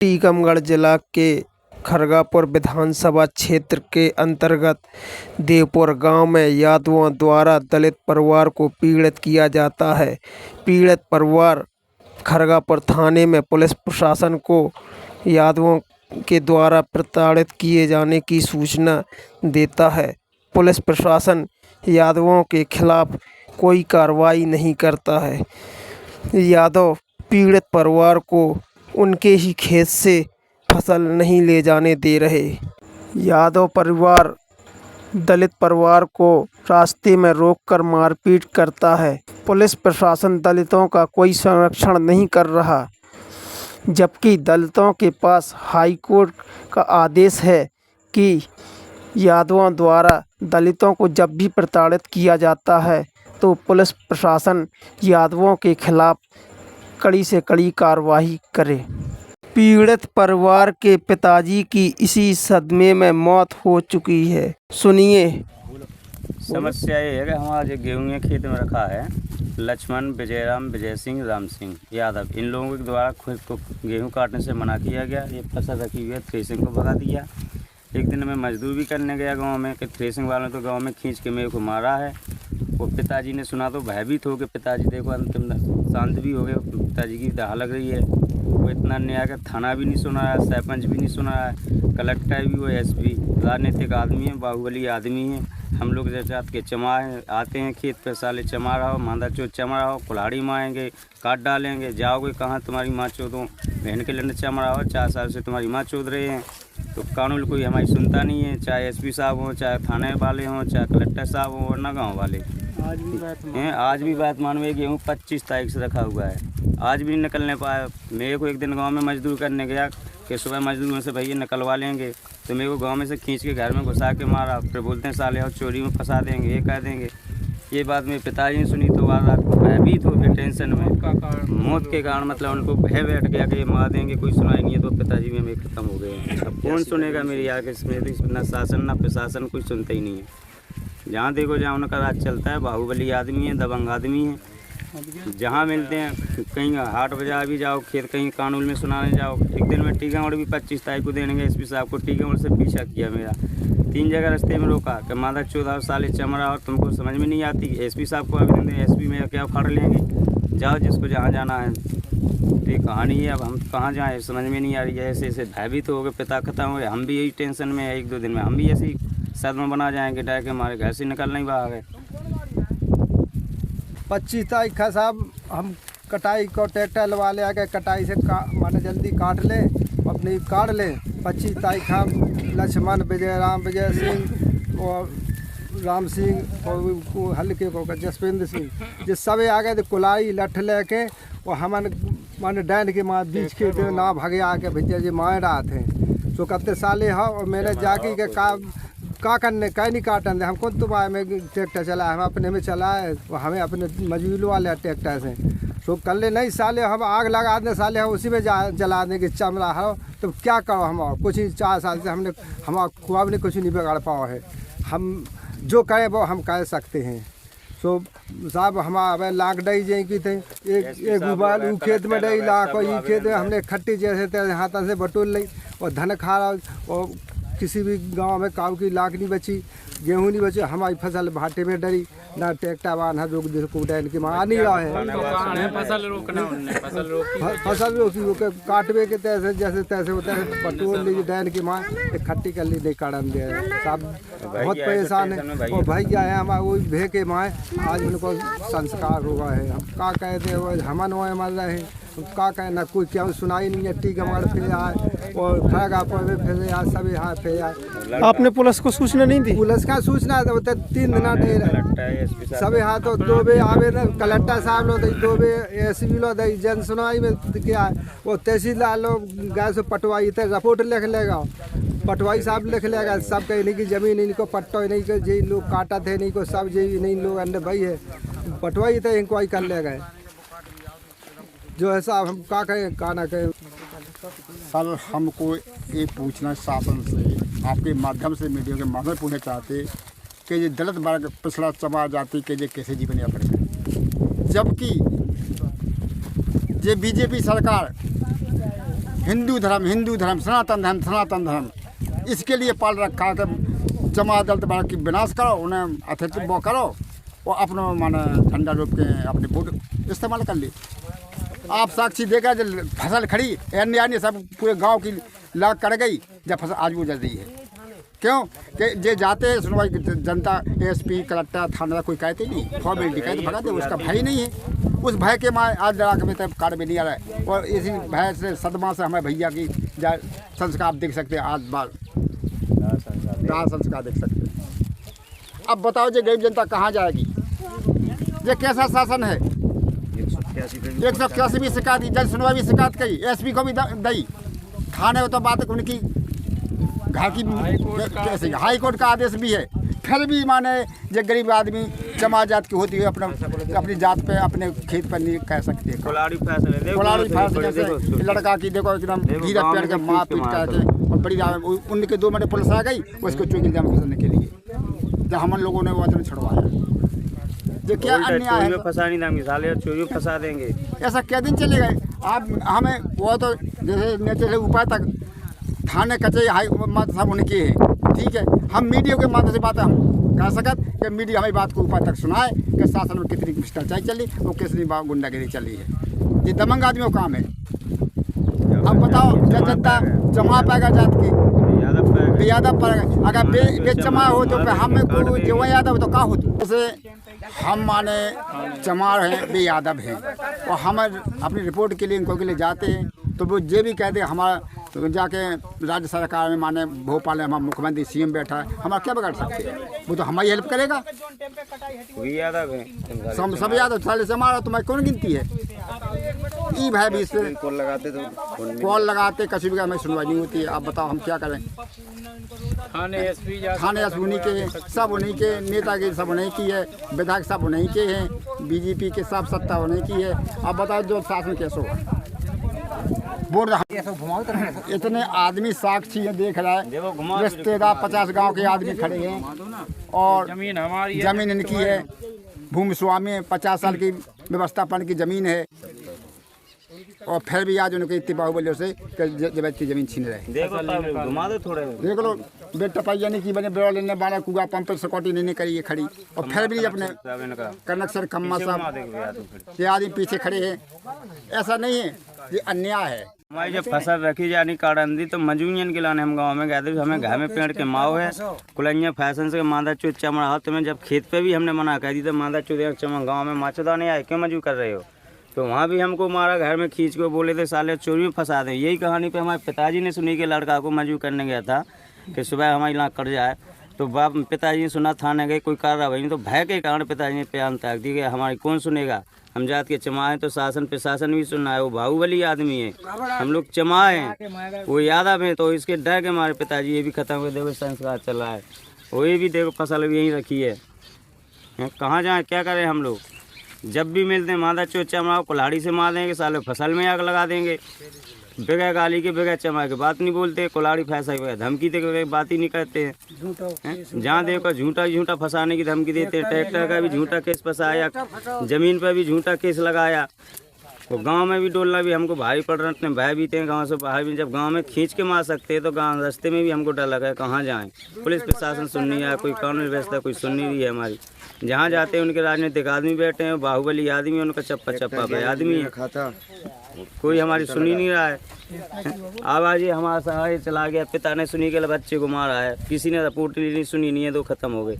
टीकमगढ़ जिला के खरगापुर विधानसभा क्षेत्र के अंतर्गत देवपुर गांव में यादवों द्वारा दलित परिवार को पीड़ित किया जाता है। पीड़ित परिवार खरगापुर थाने में पुलिस प्रशासन को यादवों के द्वारा प्रताड़ित किए जाने की सूचना देता है। पुलिस प्रशासन यादवों के खिलाफ कोई कार्रवाई नहीं करता है। यादव पीड़ित परिवार को उनके ही खेत से फसल नहीं ले जाने दे रहे। यादव परिवार दलित परिवार को रास्ते में रोककर मारपीट करता है। पुलिस प्रशासन दलितों का कोई संरक्षण नहीं कर रहा, जबकि दलितों के पास हाई कोर्ट का आदेश है कि यादवों द्वारा दलितों को जब भी प्रताड़ित किया जाता है तो पुलिस प्रशासन यादवों के खिलाफ कड़ी से कड़ी कार्रवाई करे। पीड़ित परिवार के पिताजी की इसी सदमे में मौत हो चुकी है। सुनिए। समस्या ये है कि हमारा जो गेहूँ के खेत में रखा है लक्ष्मण, विजयराम, विजय सिंह, राम सिंह यादव, इन लोगों के द्वारा खुद को गेहूँ काटने से मना किया गया। ये फसल रखी हुई है, थ्रेसिंग को भगा दिया। एक दिन मैं मजदूर भी करने गया गांव में कि थ्रेसिंग वालों ने तो गांव में खींच के मेरे को मारा है। वो पिताजी ने सुना तो भयभीत हो गए। पिताजी देखो अंतिम शांत भी हो गए। पिताजी की दहा लग रही है। वो इतना अन्याय का थाना भी नहीं सुना है, सरपंच भी नहीं सुना है, कलेक्टर भी, वो एसपी राजनीतिक आदमी है, बाहुबली आदमी है। हम लोग जैसे के चमा आते हैं खेत पे, साले चमा रहा हो, मांदा चोट चमा रहा हो, कुल्हाड़ी मारेंगे, काट डालेंगे, जाओगे कहाँ तुम्हारी माँ चोदों, बहन के लंड चमा रहा हो, 4 साल से तुम्हारी माँ चोद रहे हैं। तो कानून कोई हमारी सुनता नहीं है, चाहे एसपी साहब हों, चाहे थाने वाले हों, चाहे कलेक्टर साहब हों, वरना गाँव वाले हैं। आज भी बात मानवे गेहूँ 25 तारीख से रखा हुआ है, आज भी नहीं निकलने पाया। मेरे को एक दिन गांव में मजदूर करने गया कि सुबह मजदूरों से भैया निकलवा लेंगे, तो मेरे को गांव में से खींच के घर में घुसा के मारा। फिर बोलते हैं साले और चोरी में फंसा देंगे, ये कह देंगे। ये बात मेरे पिताजी ने सुनी तो आज रात को भयभीत हो गए, टेंशन में मौत के कारण, मतलब उनको भय बैठ गया कि ये मार देंगे, कोई सुनाई नहीं है। तो पिताजी में मेरे ख़त्म हो गए। अब कौन सुनेगा मेरी यार, इसमें ना शासन ना प्रशासन कोई सुनता ही नहीं है। जहाँ देखो जहाँ उनका राज चलता है, बाहुबली आदमी है, दबंग आदमी है। जहाँ मिलते हैं, कहीं हाट बाजार भी जाओ, खेत कहीं कानून में सुनाने जाओ। एक दिन में टीकमगढ़ भी 25 तारीख को देंगे एसपी साहब को। टीकमगढ़ से पीछा किया मेरा, 3 जगह रास्ते में रोका कि मादा 14 साल चमड़ा और तुमको समझ में नहीं आती। एसपी साहब को आवेदन दें, एसपी में क्या फाड़ लेंगे, जाओ जिसको जहाँ जाना है। तो ये कहानी है, अब हम कहाँ जाएँ समझ में नहीं आ रही है। ऐसे ऐसे भयभीत हो गए, पिता खत्म हो गए, हम भी यही टेंशन में है। 1-2 दिन में हम भी ऐसे ही सदमा बना जाएंगे, डर के हमारे घर से निकलना ही बाहर है। 25 तारीख का साहब हम कटाई को ट्रैक्टर लगा ले आके कटाई से माने जल्दी काट ले, अपनी काट ले। 25 तारीख हम लक्ष्मण, विजयराम, विजय सिंह और राम सिंह और हल्के को जसविंद्र सिंह, जो सब आ गए थे कुलाई लठ लेके। और हमन माने डैन के माँ बीच के थे ना भागे आके भैया जी मार रहा थे। तो कत्ते साले हो और मेरे जाकी के का करने कहीं नहीं काटन दे। हमको तो भाई में ट्रैक्टर चला, हम अपने में चलाए, हमें अपने मजबूरी वाले ट्रैक्टर से। तो कर ले नहीं साले, हम आग लगा दें साले, हम उसी में जला देंगे चमड़ा हो। तो क्या करो, हम कुछ ही 4 साल से हमने हमारा ख्वाब ने कुछ नहीं बिगाड़ पाओ है। हम जो कहें वो हम कह सकते हैं। तो साहब हमारे लाख डई जाएगी थे, एक बार खेत में डई लाख, और ये खेत में हमने खट्टी जैसे तैसे हाथों से बटोर ली और धन खा रहा। और किसी भी गांव में काऊ की लाख नहीं बची, गेहूँ नहीं बची। हमारी फसल भाटे में डरी, ना ट्रैक्टर वाहन रोक को डैन की माँ नहीं रहा है। फसल रोकी काटवे के तैसे जैसे तैसे होता है, पटोल लीजिए डैन की माँ, खट्टी कर ली नहीं काटन दे। सब बहुत परेशान है। और भैया है हमारे वो भे के माँ, आज उनको संस्कार हुआ है। हम क्या कहते हैं, हमन वो मर रहे हैं, क्या कहें ना, कोई क्या सुनाई नहीं है। टीकमगढ़ फिर आए और खरगापुर में फिर आए, सब यहाँ फिर आए। आपने पुलिस को सूचना नहीं दी? पुलिस का सूचना तो 3 दिन नहीं रहे सब यहाँ। तो 2 बे आवे कलेक्टर साहब लो 2 बे एसपी लो दई जन सुनवाई में क्या है। वो तहसीलदार लोग गए से पटवाई थे, रिपोर्ट लिख लेगा, पटवाई साहब लिख लेगा। सब कहीं नहीं की जमीन इनको पट्टो नहीं को जी लोग काटा थे, नहीं को सब जी नहीं लोग अंदर भाई है, पटवाई थे इंक्वारी कर ले गए। जो है साहब हम क्या कहें का ना कहें। सर हमको ये पूछना शासन से, आपके माध्यम से, मीडिया के माध्यम से पूछना चाहते कि ये दलित वर्ग पिछड़ा चबा जाति के ये कैसे जीवन यापन करें, जबकि ये बीजेपी सरकार हिंदू धर्म, सनातन धर्म इसके लिए पाल रखा है कि जमा दल बड़ा की विनाश करो, उन्हें अतिथि वो करो और अपना माने झंडा रोप के अपने वोट इस्तेमाल कर ली। आप साक्षी देखा जब फसल खड़ी अन्य सब पूरे गांव की लाग कर गई, जब फसल आज वो जल रही है। क्यों कि जे जाते हैं सुनवाई जनता एसपी कलेक्टर थाना कोई कहते नहीं, फॉर्मेलिटी कहते भगा दे, उसका भय नहीं है। उस भय के मारे आज लड़ा के तब कार्ड में नहीं आ रहा है। और इसी भय से सदमा से हमें भैया की संस्कार आप देख सकते हैं, आज बार दाह संस्कार देख सकते हैं। अब बताओ जे गरीब जनता कहाँ जाएगी? ये कैसा शासन है? 181 भी शिकायत की, जज सुनवाई भी शिकायत की, एसपी को भी दी, थाने में तो बात उनकी घर की कैसे हाई कोर्ट का आदेश भी है, फिर भी माने जो गरीब आदमी जमा जात की होती है अपनी जात पे अपने खेत पर नहीं कह सकते। कोलाड़ी फैसले से लड़का की देखो एकदम गिरा पेड़ के मार पीट करके और बड़ी उनके 2 मिनट पुलिस आ गई उसको चौकी जाम फंसने के लिए, जब हम लोगों ने वचन छुड़वाया। ये क्या अन्याय है? फंसानी नाम साले चोरी फंसा देंगे, ऐसा क्या दिन चले गए? आप हमें वो तो जैसे नीचे से ऊपर तक थाने कचहरी हाई मत सब उनकी है, ठीक है। हम मीडिया के माध्यम से बात हम कह सकत कि मीडिया हमारी बात को ऊपर तक सुनाए कि शासन में कितनी भ्रष्टाचार चली और कितनी गुंडागिरी चली है। ये दमंग आदमियों का काम है। अब बताओ जब जनता जमा पाएगा जात की यादव पर अगर बेचमा हो तो हम जो यादव तो का होती। जैसे हम माने चमार हैं, बे यादव हैं और हम अपनी रिपोर्ट के लिए इनको के लिए जाते हैं तो वो ये भी कहते हैं हमारा तो जाके राज्य सरकार में माने भोपाल में हमारा मुख्यमंत्री सीएम बैठा है, हमारा क्या बिगाड़ सकते हैं? वो तो हमारी हेल्प करेगा। सब यादव साले से हमारा तुम्हारी कौन गिनती है? ई भाई भी इससे कॉल लगाते कभी भी हमें सुनवाई नहीं होती है। आप बताओ हम क्या करें? थाने एसपी उन्हीं के हैं, सब उन्हीं के नेता के सब उन्हीं की है, विधायक सब उन्हीं के हैं, बीजेपी के सब सत्ता उन्हीं की है। आप बताओ जो शासन कैसे होगा? बोल रहा इतने आदमी साक्षी है, देख रहा है, रिश्तेदार 50 गांव के आदमी खड़े हैं और जमीन इनकी है, भूमि स्वामी 50 साल की व्यवस्थापन की जमीन है और फिर भी आज उनके इतनी बाहुबलियों से जब की जमीन छीन रहे। देख लो बेटा पाइया नहीं की बने बेड़ा लेने वाला कुआ पंप पर सिक्योरिटी नहीं करी है खड़ी और फिर भी अपने कनेक्शन खम्मा साहब ये आदमी पीछे खड़े हैं। ऐसा नहीं है, ये अन्याय है। हमारी जब फसल रखी जानी काटंदी तो मजूनियन के लाने हम गांव में गए थे, हमें घर में पेड़ के माओ है कुलैया फैशन से मादा चो चमड़ा हाथ में जब खेत पे भी हमने मना कर दी तो मादा चो चमा गाँव में माचोदा नहीं आए, क्यों मजू कर रहे हो? तो वहाँ भी हमको मारा, घर में खींच के बोले थे साले चोरी में फंसा दें। यही कहानी पे हमारे पिताजी ने सुनी कि लड़का को मजू करने गया था कि सुबह हमारी लाख कट जाए, तो बाप पिताजी ने सुना थाने गए, कोई कार्रवाई नहीं, तो भय के कारण पिताजी ने प्यान त्याग दी कि हमारी कौन सुनेगा, हम जात के चमा हैं तो शासन प्रशासन भी सुनना है। वो बाहुबली आदमी है, हम लोग चमा हैं, वो यादव है, तो इसके डर के हमारे पिताजी ये भी खत्म हुए। देखो संस्कार चल रहा है, वो ये भी देखो फसल भी यहीं रखी है, कहाँ जाए क्या करें हम लोग? जब भी मिलते हैं मादा चो चमा कुल्हाड़ी से मार देंगे, साले फसल में आग लगा देंगे, बगैर गाली के बगैर चमा के बात नहीं बोलते, कुल्हाड़ी फैसा के बगैर धमकी दे के बात ही नहीं करते हैं। जहाँ देखो झूठा फंसाने की धमकी देते हैं। ट्रैक्टर का भी झूठा केस फंसाया, जमीन पर भी झूठा केस लगाया, तो गांव में भी डोलना भी हमको भारी पड़ रहा है। भय भी थे गांव से बाहर भी, जब गांव में खींच के मार सकते हैं तो गांव रास्ते में भी हमको डर लगा है कहाँ जाएं। पुलिस प्रशासन सुन नहीं आया, कोई कानून व्यवस्था कोई सुन नहीं रही है हमारी। जहाँ जाते हैं उनके राजनीतिक आदमी बैठे हैं, बाहुबली आदमी, उनका चप्पा भाई आदमी है, कोई हमारी सुनी नहीं रहा है। अब आज ये हमारा सहाय चला गया, पिता ने सुनी के बच्चे को मारा है, किसी ने रिपोर्ट नहीं सुनी नहीं है, तो खत्म हो गए।